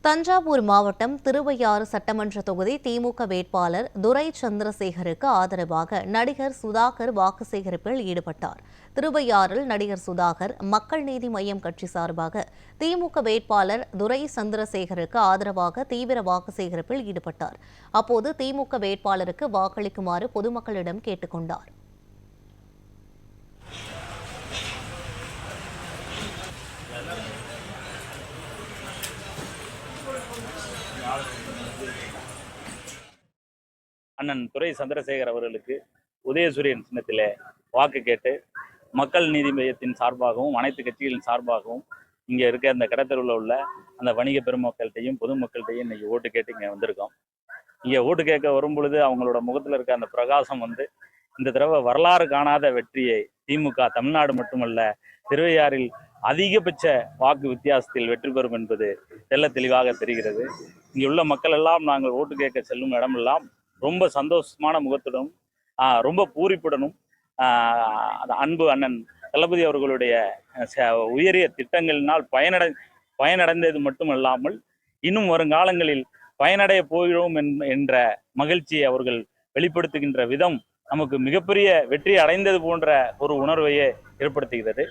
தஞ்சாவூர் மாவட்டம் திருவையாறு சட்டமன்ற தொகுதி திமுக வேட்பாளர் துரை சந்திரசேகருக்கு ஆதரவாக நடிகர் சுதாகர் வாக்கு சேகரிப்பில் ஈடுபட்டார். திருவையாறில் நடிகர் சுதாகர் மக்கள் நீதி மய்யம் கட்சி சார்பாக திமுக வேட்பாளர் துரை சந்திரசேகருக்கு ஆதரவாக தீவிர வாக்கு சேகரிப்பில் ஈடுபட்டார். அப்போது திமுக வேட்பாளருக்கு வாக்களிக்குமாறு பொதுமக்களிடம் கேட்டுக் கொண்டார். அண்ணன் துரை சந்திரசேகர் அவர்களுக்கு உதயசூரியன் சின்னத்திலே வாக்கு கேட்டு மக்கள் நீதி மையத்தின் சார்பாகவும் அனைத்து கட்சிகளின் சார்பாகவும் இங்கே இருக்க அந்த கடத்தெருவில் உள்ள அந்த வணிக பெருமக்கள்கிட்டையும் பொதுமக்கள்கிட்டையும் இன்னைக்கு ஓட்டு கேட்டு இங்கே வந்திருக்கோம். இங்கே ஓட்டு கேட்க வரும்பொழுது அவங்களோட முகத்தில் இருக்க அந்த பிரகாசம் இந்த தடவை வரலாறு காணாத வெற்றியை திமுக தமிழ்நாடு மட்டுமல்ல திருவையாறில் அதிகபட்ச வாக்கு வித்தியாசத்தில் வெற்றி பெறும் என்பது தெள்ள தெளிவாக தெரிகிறது. இங்கே உள்ள மக்கள் எல்லாம் நாங்கள் ஓட்டு கேட்க செல்லும் இடமெல்லாம் ரொம்ப சந்தோஷமான முகத்துடனும் ரொம்ப பூரிப்புடனும் அன்பு அண்ணன் தளபதி அவர்களுடைய உயரிய திட்டங்களினால் பயனடைந்தது மட்டுமல்லாமல் இன்னும் வருங்காலங்களில் பயனடைய போகிறோம் என்ற மகிழ்ச்சியை அவர்கள் வெளிப்படுத்துகின்ற விதம் நமக்கு மிகப்பெரிய வெற்றி அடைந்தது போன்ற ஒரு உணர்வையே ஏற்படுத்துகிறது.